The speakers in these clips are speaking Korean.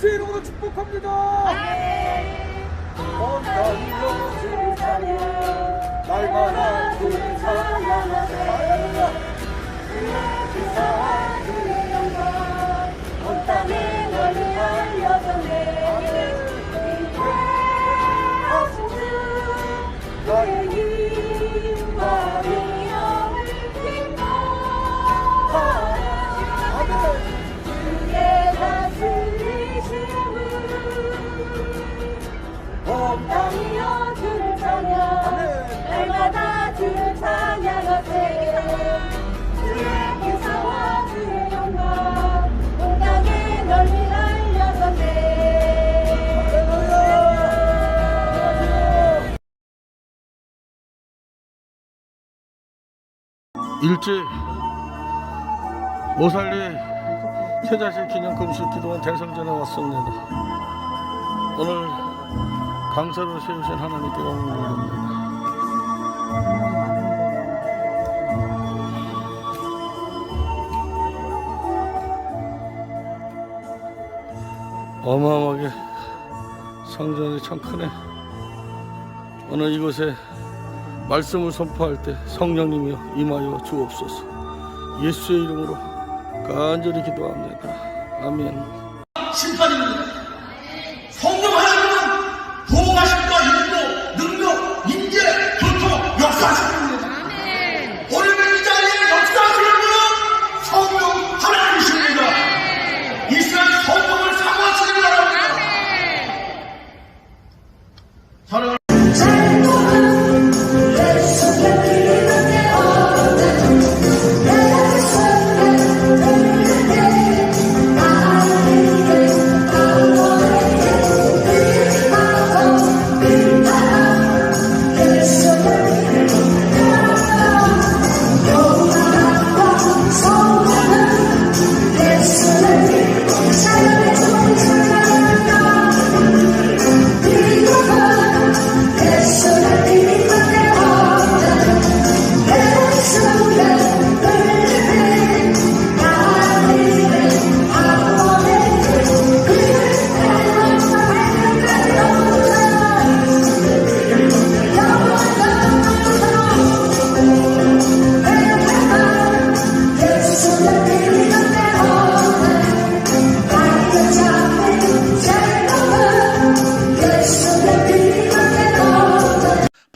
예수의 이름으로 축복합니다. 온 땅이여 주를 찬양, 날마다 주를 찬양하세. 할렐루야. 그의 기사와 그의 영광 온 땅에 널리 알려졌네. 인내하신 주 너의 힘과 능력을 기뻐하라. 그의 다스리심을 온 땅이여 주를 찬양, 날마다 주를 찬양하세. 주의 기사와 주의 영광 온 땅에 널리 알려졌네. 일제 오살리 세자식 기념 금식 기도원 대성전에 왔습니다. 오늘 강사로 세우신 하나님께 영광을 올립니다. 어마어마하게 성전이 참 크네. 오늘 이곳에 말씀을 선포할 때 성령님이여 임하여 주옵소서. 예수의 이름으로 간절히 기도합니다. 아멘. 심판입니다. 성령 하나님은 보호하심과 인도, 능력, 인재, 교통, 역사하시는 분입니다. 오늘 이 자리에 역사하시는 분은 성령 하나님이십니다. 이 시간 성령을 사모하시길 바랍니다. 사랑하는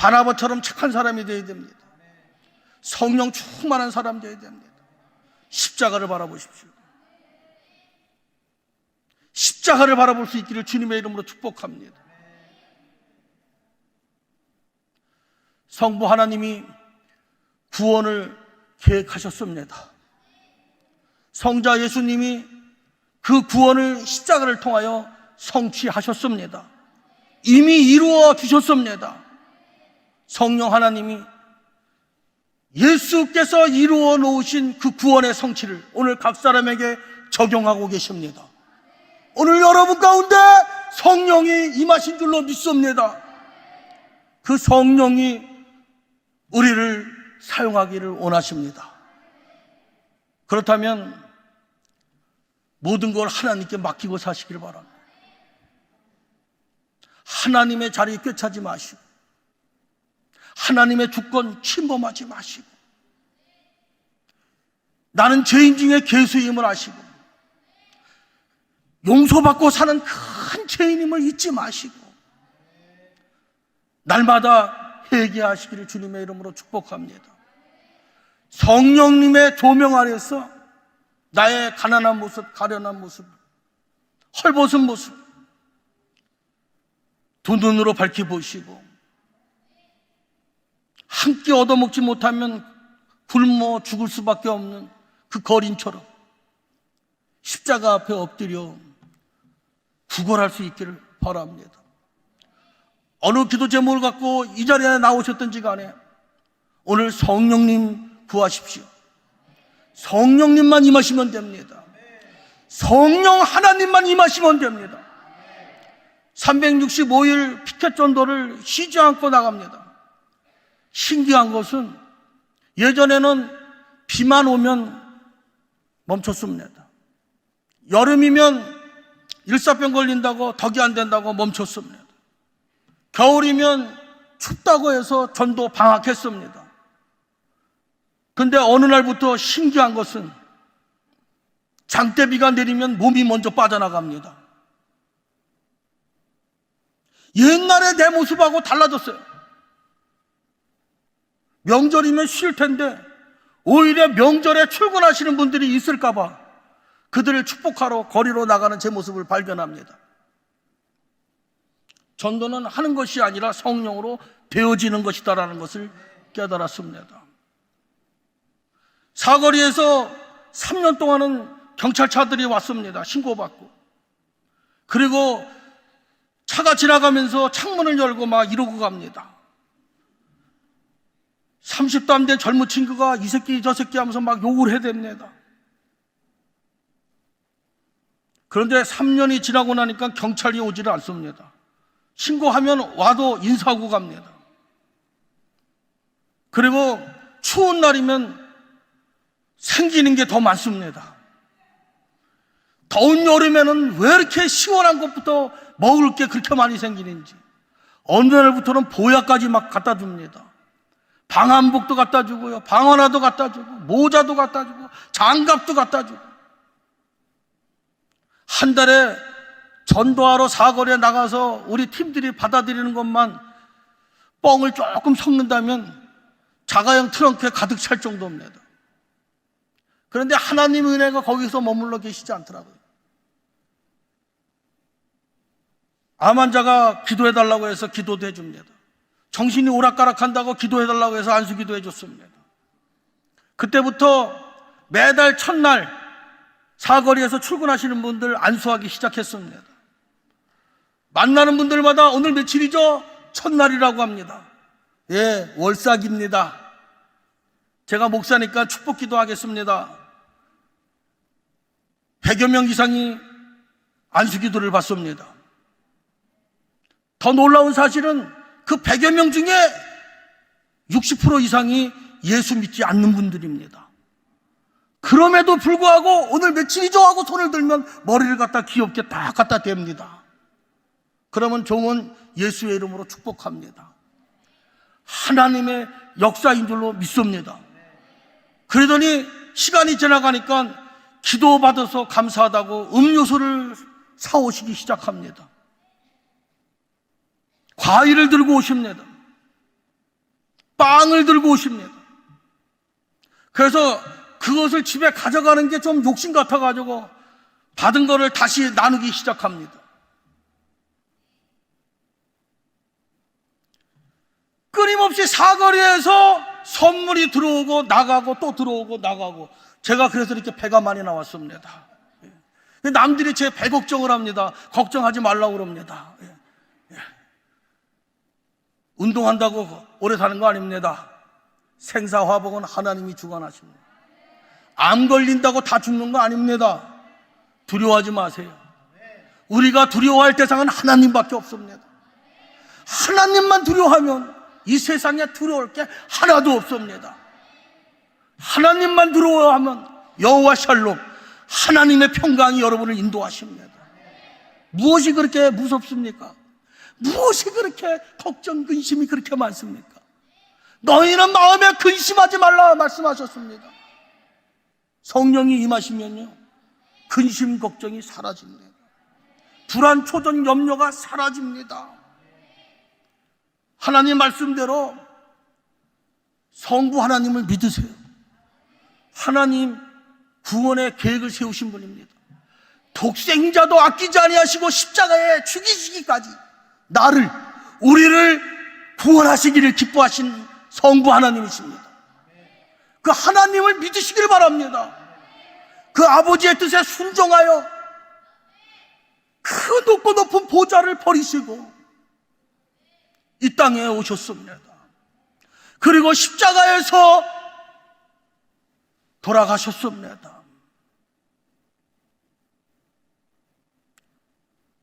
바나바처럼 착한 사람이 되어야 됩니다. 성령 충만한 사람 되어야 됩니다. 십자가를 바라보십시오. 십자가를 바라볼 수 있기를 주님의 이름으로 축복합니다. 성부 하나님이 구원을 계획하셨습니다. 성자 예수님이 그 구원을 십자가를 통하여 성취하셨습니다. 이미 이루어 주셨습니다. 성령 하나님이 예수께서 이루어 놓으신 그 구원의 성취를 오늘 각 사람에게 적용하고 계십니다. 오늘 여러분 가운데 성령이 임하신 줄로 믿습니다. 그 성령이 우리를 사용하기를 원하십니다. 그렇다면 모든 걸 하나님께 맡기고 사시길 바랍니다. 하나님의 자리에 꿰차지 마시고 하나님의 주권 침범하지 마시고 나는 죄인 중에 괴수임을 아시고 용서받고 사는 큰 죄인임을 잊지 마시고 날마다 회개하시기를 주님의 이름으로 축복합니다. 성령님의 조명 아래서 나의 가난한 모습, 가련한 모습, 헐벗은 모습 두 눈으로 밝혀보시고 한 끼 얻어먹지 못하면 굶어 죽을 수밖에 없는 그 거린처럼 십자가 앞에 엎드려 구걸할 수 있기를 바랍니다. 어느 기도 제목을 갖고 이 자리에 나오셨던지 간에 오늘 성령님 구하십시오. 성령님만 임하시면 됩니다. 성령 하나님만 임하시면 됩니다. 365일 피켓 전도를 쉬지 않고 나갑니다. 신기한 것은 예전에는 비만 오면 멈췄습니다. 여름이면 일사병 걸린다고 덕이 안 된다고 멈췄습니다. 겨울이면 춥다고 해서 전도 방학했습니다. 근데 어느 날부터 신기한 것은 장대비가 내리면 몸이 먼저 빠져나갑니다. 옛날에 내 모습하고 달라졌어요. 명절이면 쉴 텐데 오히려 명절에 출근하시는 분들이 있을까 봐 그들을 축복하러 거리로 나가는 제 모습을 발견합니다. 전도는 하는 것이 아니라 성령으로 되어지는 것이다라는 것을 깨달았습니다. 사거리에서 3년 동안은 경찰차들이 왔습니다. 신고받고. 그리고 차가 지나가면서 창문을 열고 막 이러고 갑니다. 30도 안 된 젊은 친구가 이 새끼 저 새끼 하면서 막 욕을 해댑니다. 그런데 3년이 지나고 나니까 경찰이 오지를 않습니다. 신고하면 와도 인사하고 갑니다. 그리고 추운 날이면 생기는 게 더 많습니다. 더운 여름에는 왜 이렇게 시원한 것부터 먹을 게 그렇게 많이 생기는지. 어느 날부터는 보약까지 막 갖다 줍니다. 방한복도 갖다 주고요, 방한화도 갖다 주고, 모자도 갖다 주고, 장갑도 갖다 주고. 한 달에 전도하러 사거리에 나가서 우리 팀들이 받아들이는 것만 뻥을 조금 섞는다면 자가용 트렁크에 가득 찰 정도입니다. 그런데 하나님의 은혜가 거기서 머물러 계시지 않더라고요. 암 환자가 기도해달라고 해서 기도도 해줍니다. 정신이 오락가락한다고 기도해달라고 해서 안수기도 해줬습니다. 그때부터 매달 첫날 사거리에서 출근하시는 분들 안수하기 시작했습니다. 만나는 분들마다 오늘 며칠이죠? 첫날이라고 합니다. 예, 월삭입니다. 제가 목사니까 축복기도 하겠습니다. 100여 명 이상이 안수기도를 받습니다. 더 놀라운 사실은 그 100여 명 중에 60% 이상이 예수 믿지 않는 분들입니다. 그럼에도 불구하고 오늘 며칠이죠 하고 손을 들면 머리를 갖다 귀엽게 딱 갖다 댑니다. 그러면 종은 예수의 이름으로 축복합니다. 하나님의 역사인 줄로 믿습니다. 그러더니 시간이 지나가니까 기도받아서 감사하다고 음료수를 사오시기 시작합니다. 과일을 들고 오십니다. 빵을 들고 오십니다. 그래서 그것을 집에 가져가는 게 좀 욕심 같아가지고 받은 거를 다시 나누기 시작합니다. 끊임없이 사거리에서 선물이 들어오고 나가고 또 들어오고 나가고, 제가 그래서 이렇게 배가 많이 나왔습니다. 남들이 제 배 걱정을 합니다. 걱정하지 말라고 그럽니다. 운동한다고 오래 사는 거 아닙니다. 생사화복은 하나님이 주관하십니다. 암 걸린다고 다 죽는 거 아닙니다. 두려워하지 마세요. 우리가 두려워할 대상은 하나님밖에 없습니다. 하나님만 두려워하면 이 세상에 두려울 게 하나도 없습니다. 하나님만 두려워하면 여호와 샬롬, 하나님의 평강이 여러분을 인도하십니다. 무엇이 그렇게 무섭습니까? 무엇이 그렇게 걱정, 근심이 그렇게 많습니까? 너희는 마음에 근심하지 말라 말씀하셨습니다. 성령이 임하시면요, 근심, 걱정이 사라집니다. 불안, 초전, 염려가 사라집니다. 하나님 말씀대로 성부 하나님을 믿으세요. 하나님 구원의 계획을 세우신 분입니다. 독생자도 아끼지 아니하시고 십자가에 죽이시기까지 나를, 우리를 구원하시기를 기뻐하신 성부 하나님이십니다. 그 하나님을 믿으시기를 바랍니다. 그 아버지의 뜻에 순종하여 그 높고 높은 보좌를 버리시고 이 땅에 오셨습니다. 그리고 십자가에서 돌아가셨습니다.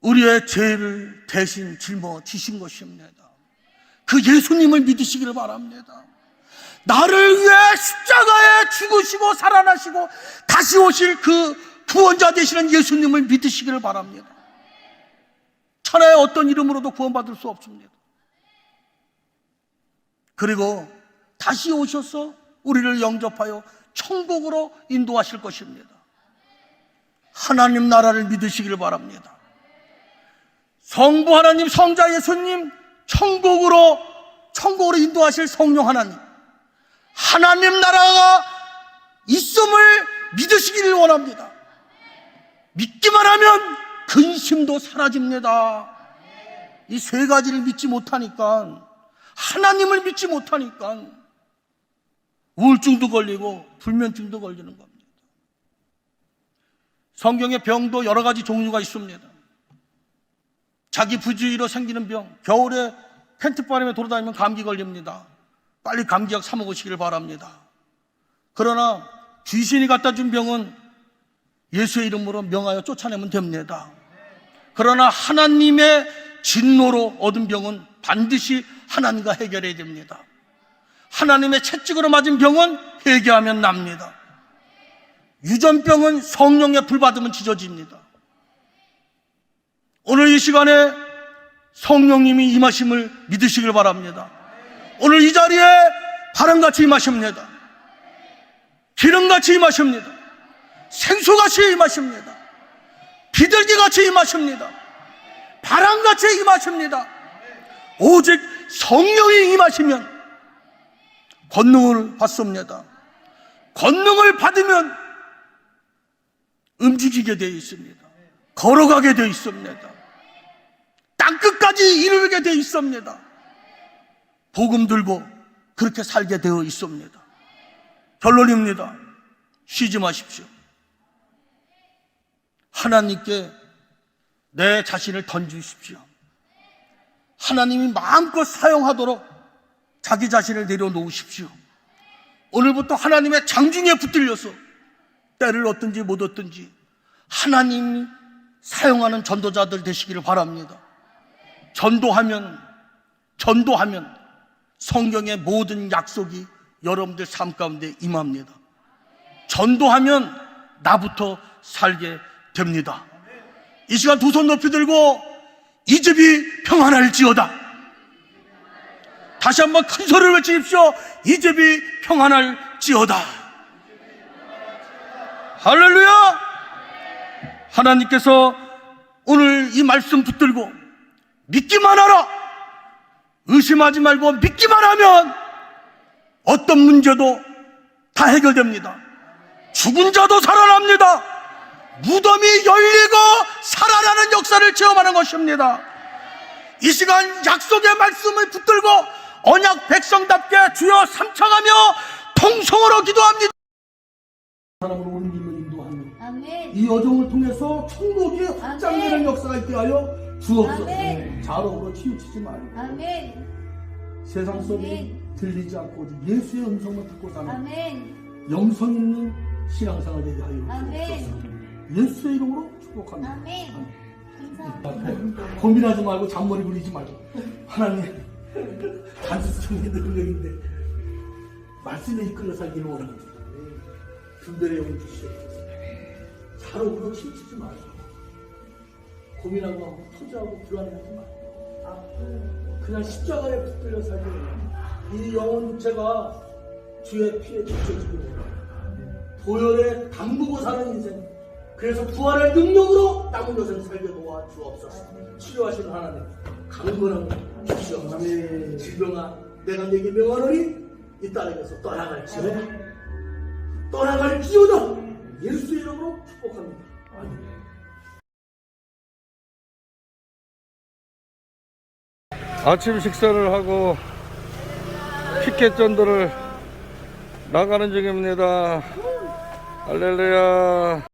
우리의 죄를 대신 짊어지신 것입니다. 그 예수님을 믿으시기를 바랍니다. 나를 위해 십자가에 죽으시고 살아나시고 다시 오실 그 구원자 되시는 예수님을 믿으시기를 바랍니다. 천하의 어떤 이름으로도 구원받을 수 없습니다. 그리고 다시 오셔서 우리를 영접하여 천국으로 인도하실 것입니다. 하나님 나라를 믿으시길 바랍니다. 성부 하나님, 성자 예수님, 천국으로 인도하실 성령 하나님, 하나님 나라가 있음을 믿으시기를 원합니다. 믿기만 하면 근심도 사라집니다. 이 세 가지를 믿지 못하니까, 하나님을 믿지 못하니까 우울증도 걸리고 불면증도 걸리는 겁니다. 성경에 병도 여러 가지 종류가 있습니다. 자기 부주의로 생기는 병, 겨울에 팬트바람에 돌아다니면 감기 걸립니다. 빨리 감기약 사 먹으시길 바랍니다. 그러나 귀신이 갖다 준 병은 예수의 이름으로 명하여 쫓아내면 됩니다. 그러나 하나님의 진노로 얻은 병은 반드시 하나님과 해결해야 됩니다. 하나님의 채찍으로 맞은 병은 회개하면 납니다. 유전병은 성령의 불 받으면 찢어집니다. 오늘 이 시간에 성령님이 임하심을 믿으시길 바랍니다. 오늘 이 자리에 바람같이 임하십니다. 기름같이 임하십니다. 생수같이 임하십니다. 비둘기같이 임하십니다. 바람같이 임하십니다. 오직 성령이 임하시면 권능을 받습니다. 권능을 받으면 움직이게 되어 있습니다. 걸어가게 되어 있습니다. 땅끝까지 이르게 되어 있습니다. 복음 들고 그렇게 살게 되어 있습니다. 결론입니다. 쉬지 마십시오. 하나님께 내 자신을 던지십시오. 하나님이 마음껏 사용하도록 자기 자신을 내려놓으십시오. 오늘부터 하나님의 장중에 붙들려서 때를 얻든지 못 얻든지 하나님이 사용하는 전도자들 되시기를 바랍니다. 전도하면 성경의 모든 약속이 여러분들 삶 가운데 임합니다. 전도하면 나부터 살게 됩니다. 이 시간 두 손 높이 들고 이 집이 평안할지어다. 다시 한번 큰 소리를 외치십시오. 이 집이 평안할지어다. 할렐루야. 하나님께서 오늘 이 말씀 붙들고 믿기만 하라, 의심하지 말고 믿기만 하면 어떤 문제도 다 해결됩니다. 죽은 자도 살아납니다. 무덤이 열리고 살아나는 역사를 체험하는 것입니다. 이 시간 약속의 말씀을 붙들고 언약 백성답게 주여 삼창하며 통성으로 기도합니다. 사람으로 옮기며 인도하며 아멘. 이 여정을 통해서 천국이 확장되는 아멘. 역사가 있게 하여 주옵소서. 아멘. 자로으로 치우치지 말고 아멘. 세상 소리 아멘. 들리지 않고 오직 예수의 음성을 듣고 사는 아멘. 영성 있는 신앙생활 되게 하여 아멘. 주옵소서. 예수의 이름으로 축복합니다. 아멘. 감사합니다. 고민하지 말고 잔머리 굴리지 말고 하나님 단수성의 능력인데 말씀에 이끌려 살기를 원합니다. 분별의 영을 주시옵소서. 자로으로 치우치지 말고 고민하고 투자하고 불안해하지 말고 그냥 십자가에 붙들려 살기를 원합니다. 이 영혼 육체가 주의 피에 지쳐지기를 원합니다. 보혈에 담그고 사는 인생, 그래서 부활의 능력으로 남은 것을 살게 도와 주옵소서. 치료하시는 하나님 강건함을 주시옵소서. 질병아 내가 네게 명하노니 이 딸에게서 떠나갈지어다. 떠나갈지어다. 예수의 이름으로 축복합니다. 아멘. 아침 식사를 하고 피켓 전도를 나가는 중입니다. 할렐루야.